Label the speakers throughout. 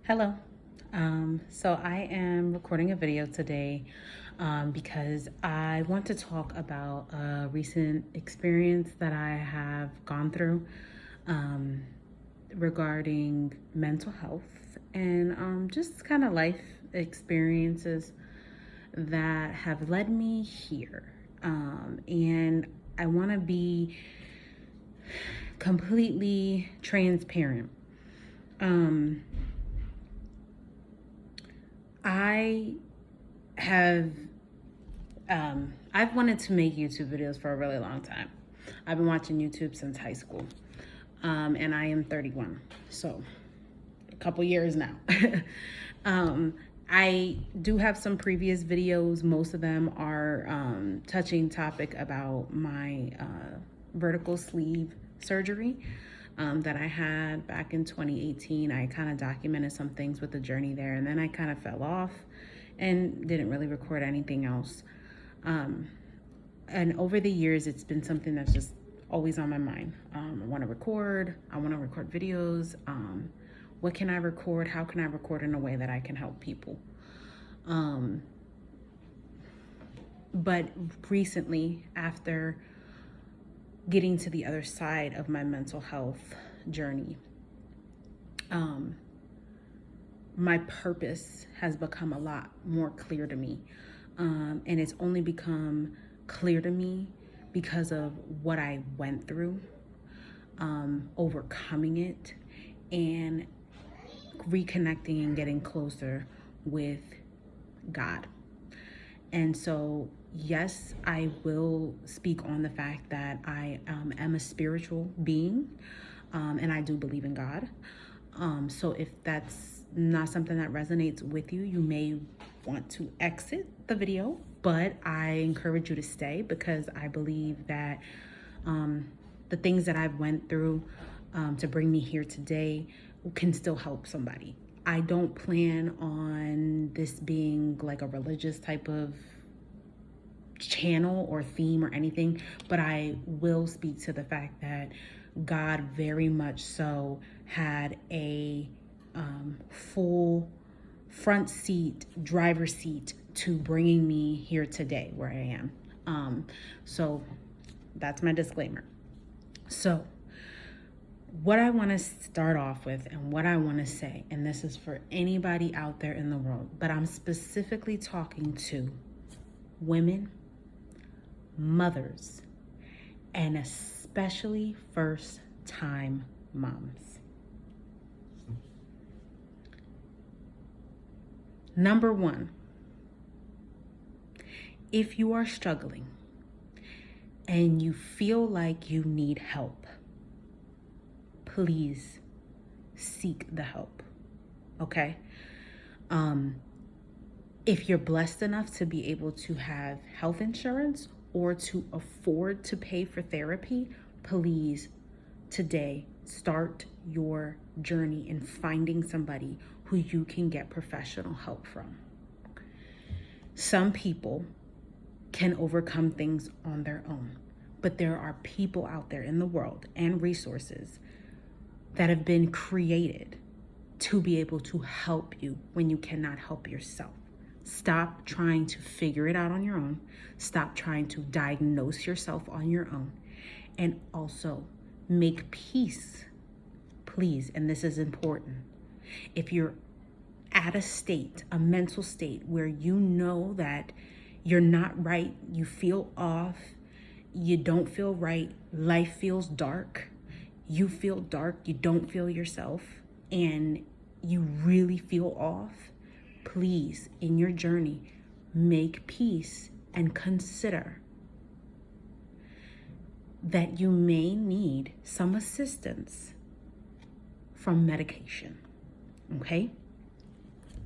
Speaker 1: Hello. So I am recording a video today because I want to talk about a recent experience that I have gone through um, regarding mental health and just kind of life experiences that have led me here. And I want to be completely transparent. Um, I have I've wanted to make YouTube videos for a really long time. I've been watching YouTube since high school, and I am 31, so a couple years now. um, I do have some previous videos. Most of them are touching topic about my vertical sleeve surgery that I had back in 2018. I kind of documented some things with the journey there, and then I kind of fell off and didn't really record anything else. And over the years, it's been something that's just always on my mind. I want to record videos. What can I record? How can I record in a way that I can help people? But recently, after getting to the other side of my mental health journey, my purpose has become a lot more clear to me. And it's only become clear to me because of what I went through, overcoming it, and reconnecting and getting closer with God. And so, yes, I will speak on the fact that I am a spiritual being, and I do believe in God. So if that's not something that resonates with you, you may want to exit the video, but I encourage you to stay because I believe that the things that I've went through to bring me here today can still help somebody. I don't plan on this being like a religious type of channel or theme or anything, but I will speak to the fact that God very much so had a full front seat, driver's seat to bringing me here today where I am. So that's my disclaimer. So what I want to start off with and what I want to say, and this is for anybody out there in the world, but I'm specifically talking to women, mothers, and especially first-time moms. Number one, if you are struggling and you feel like you need help, please seek the help, okay? If you're blessed enough to be able to have health insurance or to afford to pay for therapy, please today start your journey in finding somebody who you can get professional help from. Some people can overcome things on their own, but there are people out there in the world and resources that have been created to be able to help you when you cannot help yourself. Stop trying to figure it out on your own. Stop trying to diagnose yourself on your own. And also make peace, please, and this is important. If you're at a state, a mental state where you know that you're not right, you feel off, you don't feel right, life feels dark, you feel dark, you don't feel yourself, and you really feel off, please, in your journey, make peace and consider that you may need some assistance from medication, okay?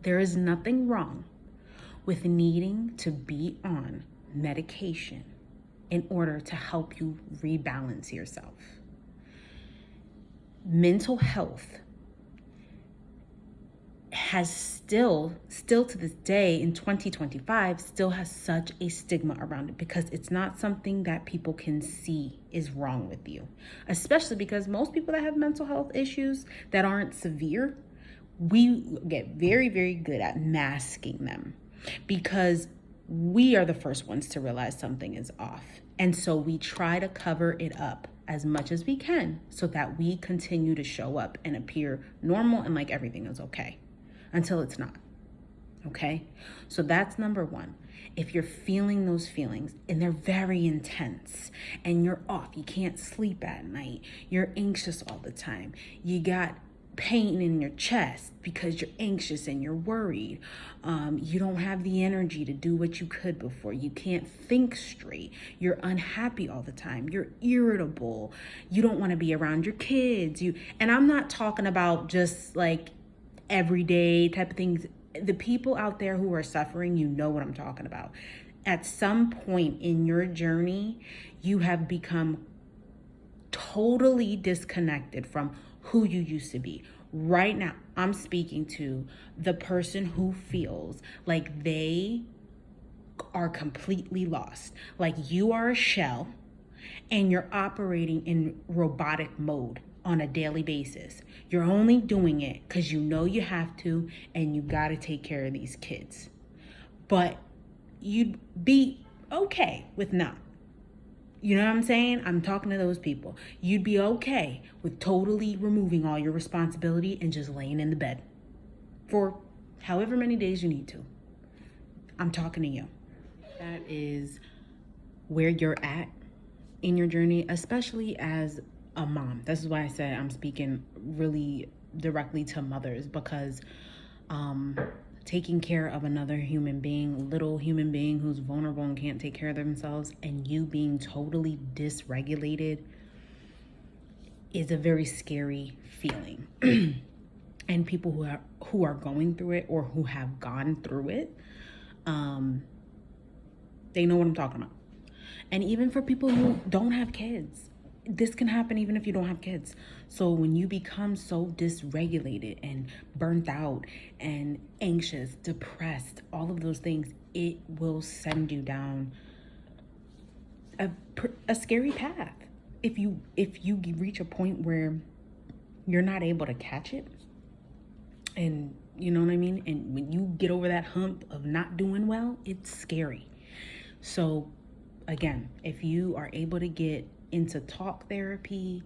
Speaker 1: There is nothing wrong with needing to be on medication in order to help you rebalance yourself. Mental health has still to this day in 2025 still has such a stigma around it because it's not something that people can see is wrong with you, especially because most people that have mental health issues that aren't severe we get very, very good at masking them because we are the first ones to realize something is off. And so we try to cover it up as much as we can so that we continue to show up and appear normal and like everything is okay until it's not. Okay? So that's number one. If you're feeling those feelings and they're very intense and you're off, you can't sleep at night, you're anxious all the time, you got pain in your chest because you're anxious and you're worried, you don't have the energy to do what you could before, you can't think straight, you're unhappy all the time, you're irritable, you don't want to be around your kids, and I'm not talking about just like everyday type of things. The people out there who are suffering, you know what I'm talking about. At some point in your journey, you have become totally disconnected from who you used to be. Right now, I'm speaking to the person who feels like they are completely lost, like you are a shell and you're operating in robotic mode on a daily basis. You're only doing it because you know you have to and you got to take care of these kids. But you'd be okay with not. You know what I'm saying? I'm talking to those people. You'd be okay with totally removing all your responsibility and just laying in the bed for however many days you need to. I'm talking to you. That is where you're at in your journey, especially as a mom. This is why I said I'm speaking really directly to mothers, because taking care of another human being, little human being who's vulnerable and can't take care of themselves, and you being totally dysregulated is a very scary feeling. And people who are going through it or who have gone through it, they know what I'm talking about. And even for people who don't have kids, this can happen even if you don't have kids. So when you become so dysregulated and burnt out and anxious, depressed, all of those things, it will send you down a scary path. If you reach a point where you're not able to catch it, and you know what I mean? And when you get over that hump of not doing well, it's scary. So again, if you are able to get into talk therapy,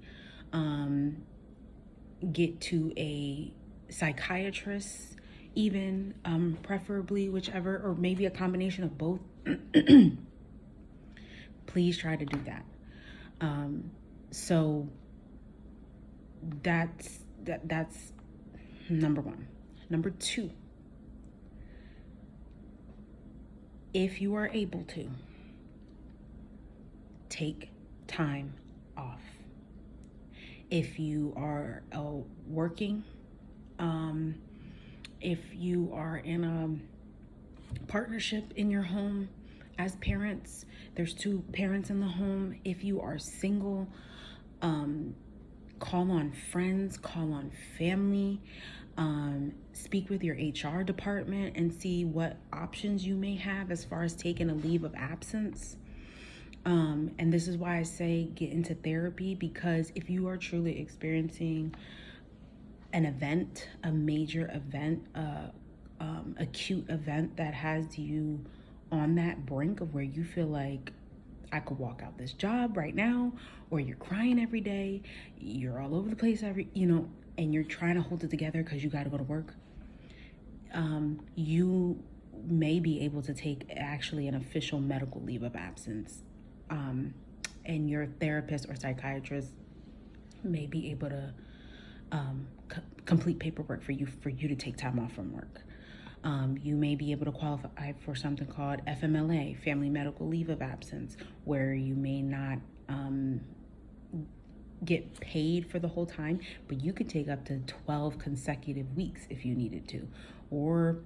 Speaker 1: get to a psychiatrist, even preferably whichever, or maybe a combination of both, please try to do that. So that's number one. Number two, if you are able to, take time off. If you are working, if you are in a partnership in your home as parents, there's two parents in the home. If you are single, call on friends, call on family, speak with your HR department and see what options you may have as far as taking a leave of absence. And this is why I say get into therapy, because if you are truly experiencing an event, a major event, acute event that has you on that brink of where you feel like I could walk out this job right now, or you're crying every day, you're all over the place and you're trying to hold it together because you got to go to work, you may be able to take actually an official medical leave of absence. And your therapist or psychiatrist may be able to complete paperwork for you to take time off from work. You may be able to qualify for something called FMLA, Family Medical Leave of Absence, where you may not get paid for the whole time, but you could take up to 12 consecutive weeks if you needed to. Or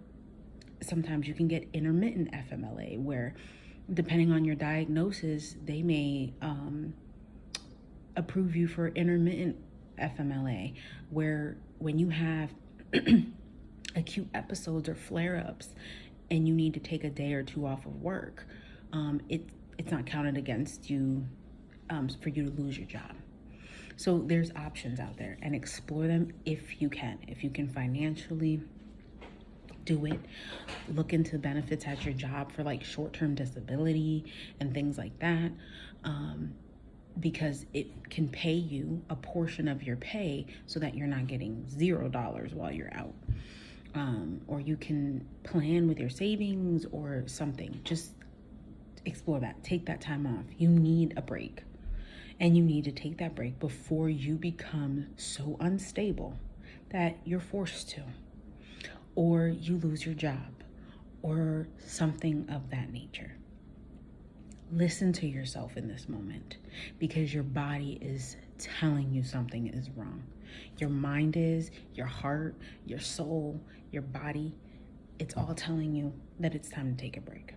Speaker 1: sometimes you can get intermittent FMLA, where depending on your diagnosis, they may approve you for intermittent FMLA, where when you have acute episodes or flare-ups and you need to take a day or two off of work, it's not counted against you for you to lose your job. So there's options out there, and explore them if you can. If you can financially do it, look into benefits at your job for like short-term disability and things like that, because it can pay you a portion of your pay so that you're not getting $0 while you're out. Or you can plan with your savings or something. Just explore that. Take that time off. You need a break. And you need to take that break before you become so unstable that you're forced to, or you lose your job, or something of that nature. Listen to yourself in this moment, because your body is telling you something is wrong. Your mind is, your heart, your soul, your body, it's all telling you that it's time to take a break.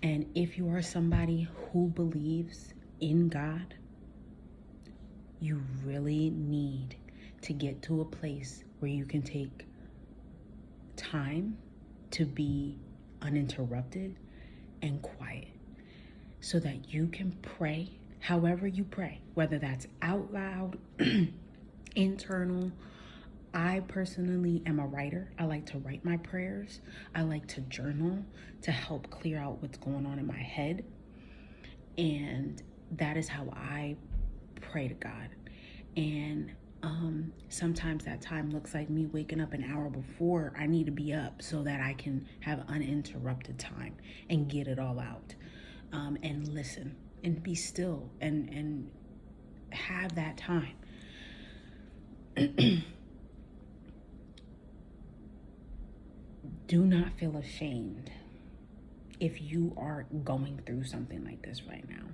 Speaker 1: And if you are somebody who believes in God, you really need to get to a place where you can take time to be uninterrupted and quiet, so that you can pray however you pray, whether that's out loud, internal. I personally am a writer. I like to write my prayers. I like to journal to help clear out what's going on in my head. And that is how I pray to God. And sometimes that time looks like me waking up an hour before I need to be up so that I can have uninterrupted time and get it all out, and listen and be still and have that time. Do not feel ashamed if you are going through something like this right now.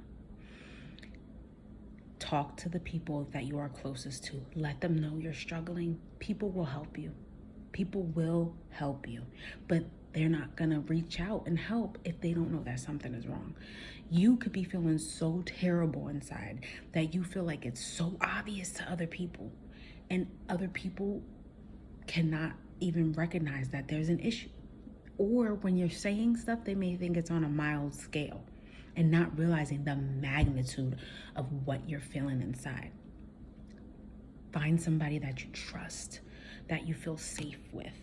Speaker 1: Talk to the people that you are closest to. Let them know you're struggling. People will help you. People will help you, but they're not gonna reach out and help if they don't know that something is wrong. You could be feeling so terrible inside that you feel like it's so obvious to other people, and other people cannot even recognize that there's an issue. Or when you're saying stuff, they may think it's on a mild scale and not realizing the magnitude of what you're feeling inside. Find somebody that you trust, that you feel safe with,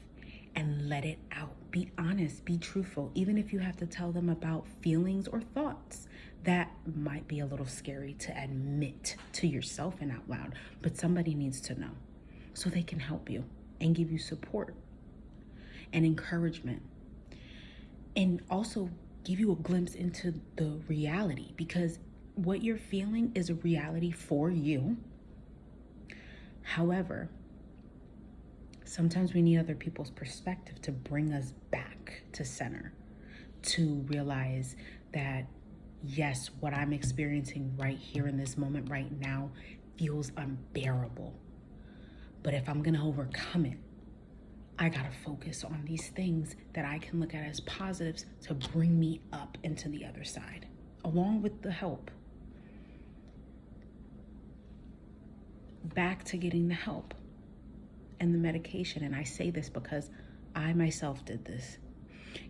Speaker 1: and let it out. Be honest, be truthful, even if you have to tell them about feelings or thoughts that might be a little scary to admit to yourself and out loud, but somebody needs to know so they can help you and give you support and encouragement, and also give you a glimpse into the reality, because what you're feeling is a reality for you. However, sometimes we need other people's perspective to bring us back to center, to realize that, yes, what I'm experiencing right here in this moment right now feels unbearable. But if I'm gonna overcome it, I gotta focus on these things that I can look at as positives to bring me up into the other side, along with the help. Back to getting the help and the medication. And I say this because I myself did this.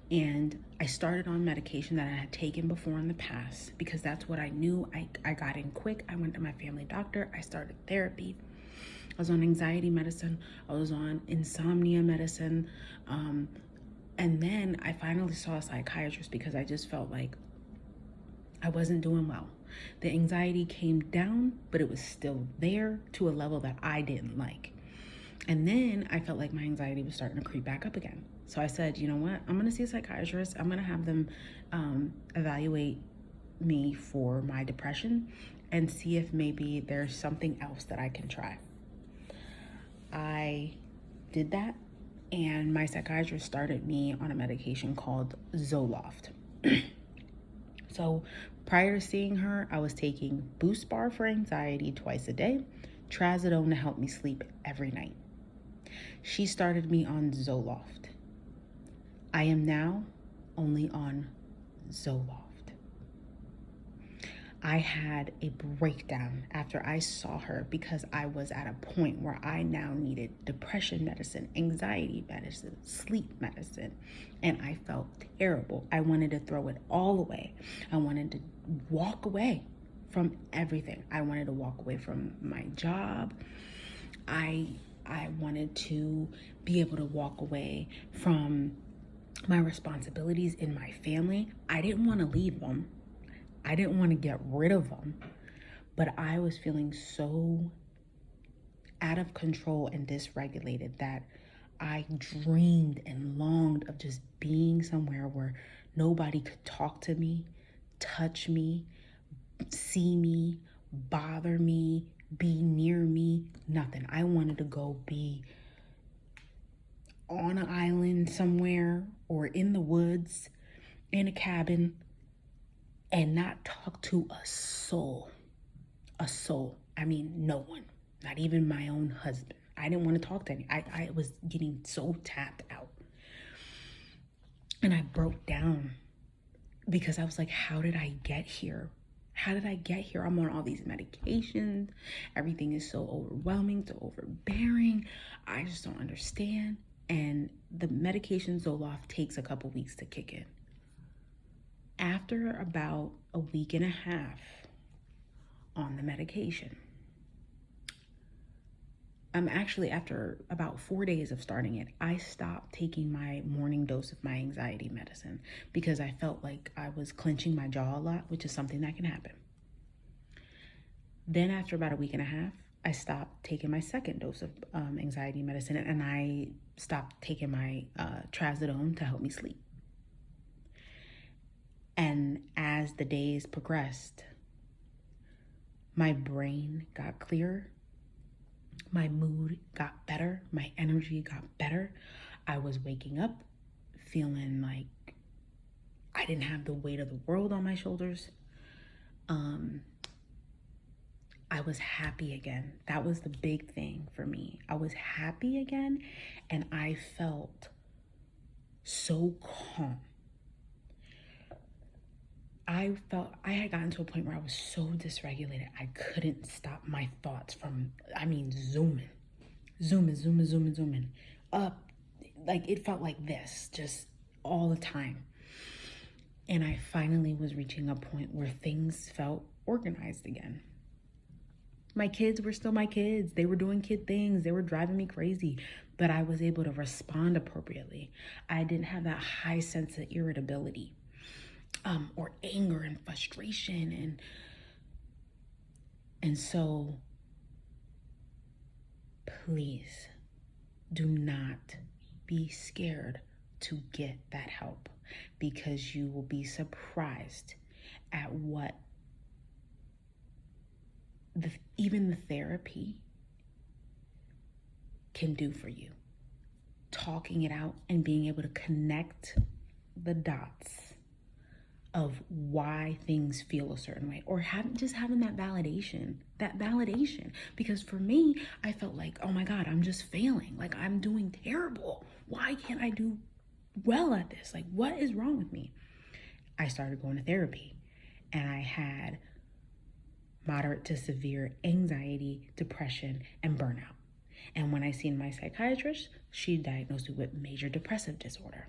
Speaker 1: And I started on medication that I had taken before in the past, because that's what I knew. I got in quick. I went to my family doctor. I started therapy. I was on anxiety medicine. I was on insomnia medicine. And then I finally saw a psychiatrist because I just felt like I wasn't doing well. The anxiety came down, but it was still there to a level that I didn't like. And then I felt like my anxiety was starting to creep back up again. So I said, you know what? I'm going to see a psychiatrist. I'm going to have them evaluate me for my depression and see if maybe there's something else that I can try. I did that, and my psychiatrist started me on a medication called Zoloft. So prior to seeing her, I was taking Boost Bar for anxiety twice a day, Trazodone to help me sleep every night. She started me on Zoloft. I am now only on Zoloft. I had a breakdown after I saw her, because I was at a point where I now needed depression medicine, anxiety medicine, sleep medicine, and I felt terrible. I wanted to throw it all away. I wanted to walk away from everything. I wanted to walk away from my job. I wanted to be able to walk away from my responsibilities in my family. I didn't want to leave them. I didn't want to get rid of them. But I was feeling so out of control and dysregulated that I dreamed and longed of just being somewhere where nobody could talk to me, touch me, see me, bother me, be near me, nothing. I wanted to go be on an island somewhere or in the woods, in a cabin, and not talk to a soul. A soul. I mean, no one. Not even my own husband. I didn't want to talk to any. I was getting so tapped out. And I broke down because I was like, how did I get here? How did I get here? I'm on all these medications. Everything is so overwhelming, so overbearing. I just don't understand. And the medication Zoloft takes a couple weeks to kick in. After about a week and a half on the medication, actually after about 4 days of starting it, I stopped taking my morning dose of my anxiety medicine because I felt like I was clenching my jaw a lot, which is something that can happen. Then after about a week and a half, I stopped taking my second dose of anxiety medicine, and I stopped taking my trazodone to help me sleep. And as the days progressed, my brain got clearer. My mood got better. My energy got better. I was waking up feeling like I didn't have the weight of the world on my shoulders. I was happy again. That was the big thing for me. I was happy again, and I felt so calm. I had gotten to a point where I was so dysregulated, I couldn't stop my thoughts from, zooming up. Like it felt like this, just all the time. And I finally was reaching a point where things felt organized again. My kids were still my kids. They were doing kid things. They were driving me crazy, but I was able to respond appropriately. I didn't have that high sense of irritability. Or anger and frustration, and so please do not be scared to get that help, because you will be surprised at what even the therapy can do for you. Talking it out and being able to connect the dots of why things feel a certain way, or having that validation. Because for me, I felt like, oh my God, I'm just failing. Like I'm doing terrible. Why can't I do well at this? Like, what is wrong with me? I started going to therapy, and I had moderate to severe anxiety, depression, and burnout. And when I seen my psychiatrist, she diagnosed me with major depressive disorder.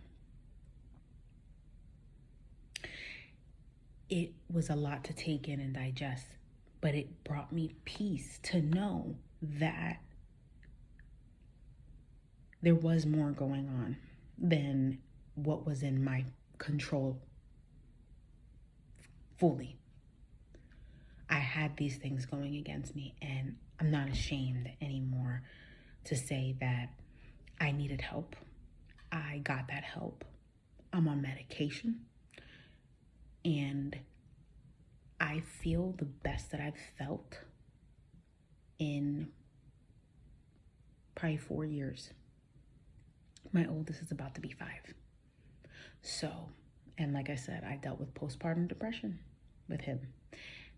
Speaker 1: It was a lot to take in and digest, but it brought me peace to know that there was more going on than what was in my control fully. I had these things going against me, and I'm not ashamed anymore to say that I needed help. I got that help. I'm on medication. And I feel the best that I've felt in probably 4 years. My oldest is about to be 5. So, and like I said, I dealt with postpartum depression with him.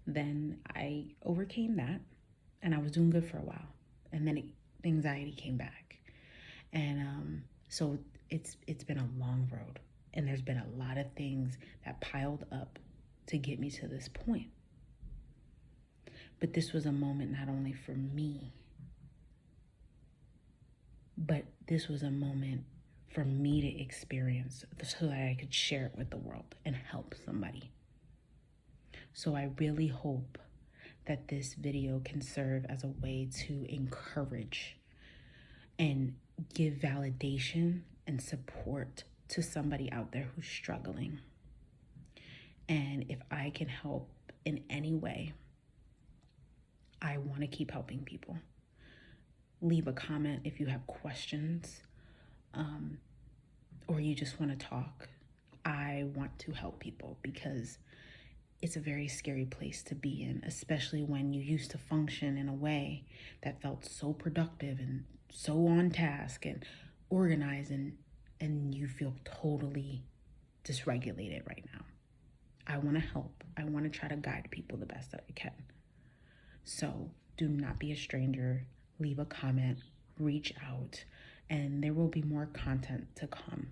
Speaker 1: Then I overcame that, and I was doing good for a while. And then anxiety came back. And so it's been a long road. And there's been a lot of things that piled up to get me to this point. But this was a moment not only for me, but this was a moment for me to experience so that I could share it with the world and help somebody. So I really hope that this video can serve as a way to encourage and give validation and support to somebody out there who's struggling. And if I can help in any way, I want to keep helping people. Leave a comment if you have questions, or you just want to talk. I want to help people because it's a very scary place to be in, especially when you used to function in a way that felt so productive and so on task and organized, and you feel totally dysregulated right now. I want to help. I want to try to guide people the best that I can. So do not be a stranger. Leave a comment, reach out, and there will be more content to come.